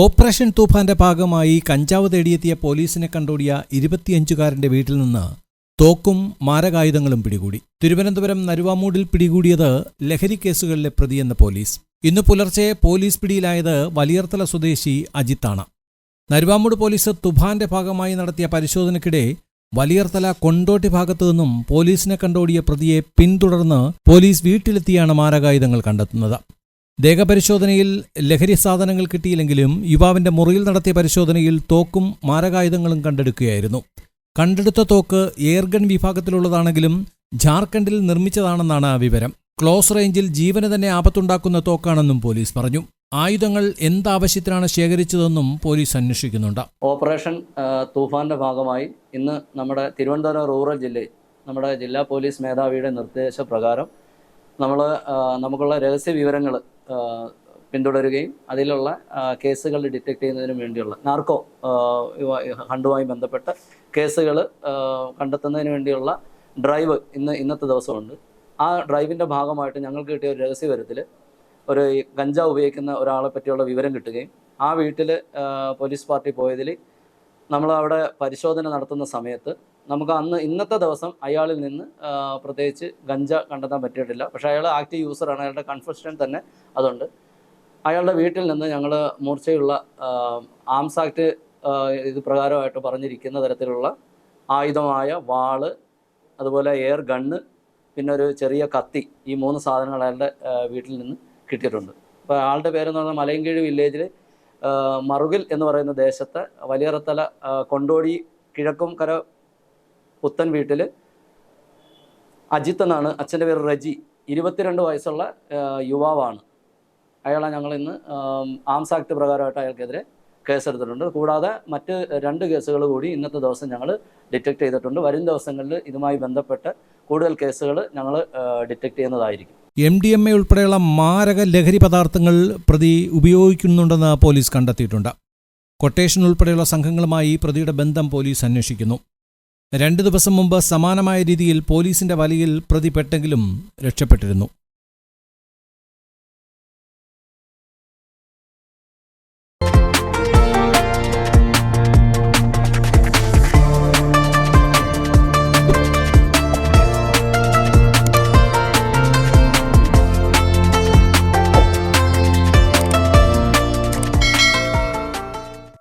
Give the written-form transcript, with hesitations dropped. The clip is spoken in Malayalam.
ഓപ്പറേഷൻ തൂഫാന്റെ ഭാഗമായി കഞ്ചാവ് തേടിയെത്തിയ പോലീസിനെ കണ്ടോടിയ 25-കാരന്റെ വീട്ടിൽ നിന്ന് തോക്കും മാരകായുധങ്ങളും പിടികൂടി. തിരുവനന്തപുരം നരുവാമൂടിൽ പിടികൂടിയത് ലഹരി കേസുകളിലെ പ്രതിയെന്ന പോലീസ്. ഇന്ന് പുലർച്ചെ പോലീസ് പിടിയിലായത് വലിയർത്തല സ്വദേശി അജിത്താണ്. നരുവാമൂട് പോലീസ് തുഫാന്റെ ഭാഗമായി നടത്തിയ പരിശോധനയ്ക്കിടെ വലിയർത്തല കൊണ്ടോട്ടി ഭാഗത്തു നിന്നും പോലീസിനെ കണ്ടോടിയ പ്രതിയെ പിന്തുടർന്ന് പോലീസ് വീട്ടിലെത്തിയാണ് മാരകായുധങ്ങൾ കണ്ടെത്തുന്നത്. ദേഹപരിശോധനയിൽ ലഹരി സാധനങ്ങൾ കിട്ടിയില്ലെങ്കിലും യുവാവിന്റെ മുറിയിൽ നടത്തിയ പരിശോധനയിൽ തോക്കും മാരകായുധങ്ങളും കണ്ടെടുക്കുകയായിരുന്നു. കണ്ടെടുത്ത തോക്ക് എയർഗൺ വിഭാഗത്തിലുള്ളതാണെങ്കിലും ജാർഖണ്ഡിൽ നിർമ്മിച്ചതാണെന്നാണ് വിവരം. ക്ലോസ് റേഞ്ചിൽ ജീവന് തന്നെ ആപത്തുണ്ടാക്കുന്ന തോക്കാണെന്നും പോലീസ് പറഞ്ഞു. ആയുധങ്ങൾ എന്താവശ്യത്തിനാണ് ശേഖരിച്ചതെന്നും പോലീസ് അന്വേഷിക്കുന്നുണ്ട്. ഓപ്പറേഷൻ തൂഫാന്റെ ഭാഗമായി ഇന്ന് നമ്മുടെ തിരുവനന്തപുരം റൂറൽ ജില്ലയിൽ നമ്മുടെ ജില്ലാ പോലീസ് മേധാവിയുടെ നിർദ്ദേശപ്രകാരം നമുക്കുള്ള രഹസ്യ വിവരങ്ങൾ പിന്തുടരുകയും അതിലുള്ള കേസുകൾ ഡിറ്റക്ട് ചെയ്യുന്നതിന് വേണ്ടിയുള്ള നാർക്കോ ഹണ്ടുമായി ബന്ധപ്പെട്ട കേസുകൾ കണ്ടെത്തുന്നതിന് വേണ്ടിയുള്ള ഡ്രൈവ് ഇന്നത്തെ ദിവസമുണ്ട്. ആ ഡ്രൈവിൻ്റെ ഭാഗമായിട്ട് ഞങ്ങൾക്ക് കിട്ടിയ ഒരു രഹസ്യ വിവരത്തിൽ ഒരു ഗഞ്ചാവ് ഉപയോഗിക്കുന്ന ഒരാളെ പറ്റിയുള്ള വിവരം കിട്ടുകയും ആ വീട്ടിൽ പോലീസ് പാർട്ടി പോയതിൽ നമ്മളവിടെ പരിശോധന നടത്തുന്ന സമയത്ത് നമുക്ക് ഇന്നത്തെ ദിവസം അയാളിൽ നിന്ന് പ്രത്യേകിച്ച് ഗഞ്ച കണ്ടെത്താൻ പറ്റിയിട്ടില്ല. പക്ഷേ അയാൾ ആക്റ്റീവ് യൂസറാണ്. അയാളുടെ കൺഫെഷൻ തന്നെ അതുണ്ട്. അയാളുടെ വീട്ടിൽ നിന്ന് ഞങ്ങൾ മൂർച്ചയുള്ള ആംസ് ആക്ട് ഇത് പ്രകാരമായിട്ട് പറഞ്ഞിരിക്കുന്ന തരത്തിലുള്ള ആയുധമായ വാള്, അതുപോലെ എയർ ഗണ്ണ്, പിന്നെ ഒരു ചെറിയ കത്തി, ഈ 3 സാധനങ്ങൾ അയാളുടെ വീട്ടിൽ നിന്ന് കിട്ടിയിട്ടുണ്ട്. അപ്പോൾ ആളുടെ പേരെന്ന് പറഞ്ഞാൽ മലയൻകീഴ് വില്ലേജിൽ മറുകിൽ എന്ന് പറയുന്ന ദേശത്തെ വലിയറത്തല കൊണ്ടോടി കിഴക്കുംകര പുത്തൻ വീട്ടിൽ അജിത്ത് എന്നാണ്. അച്ഛൻ്റെ പേര് റജി. 22 വയസ്സുള്ള യുവാവാണ്. അയാളെ ഞങ്ങൾ ഇന്ന് ആംസ് ആക്ട് പ്രകാരമായിട്ട് അയാൾക്കെതിരെ കേസെടുത്തിട്ടുണ്ട്. കൂടാതെ മറ്റ് 2 കേസുകൾ കൂടി ഇന്നത്തെ ദിവസം ഞങ്ങൾ ഡിറ്റക്ട് ചെയ്തിട്ടുണ്ട്. വരും ദിവസങ്ങളിൽ ഇതുമായി ബന്ധപ്പെട്ട് കൂടുതൽ കേസുകൾ ഞങ്ങൾ ഡിറ്റക്ട് ചെയ്യുന്നതായിരിക്കും. MDMA ഉൾപ്പെടെയുള്ള മാരക ലഹരി പദാർത്ഥങ്ങൾ പ്രതി ഉപയോഗിക്കുന്നുണ്ടെന്ന് പോലീസ് കണ്ടെത്തിയിട്ടുണ്ട്. കൊട്ടേഷൻ ഉൾപ്പെടെയുള്ള സംഘങ്ങളുമായി പ്രതിയുടെ ബന്ധം പോലീസ് അന്വേഷിക്കുന്നു. 2 ദിവസം മുമ്പ് സമാനമായ രീതിയിൽ പോലീസിന്റെ വലയിൽ പ്രതി പെട്ടെങ്കിലും രക്ഷപ്പെട്ടിരുന്നു.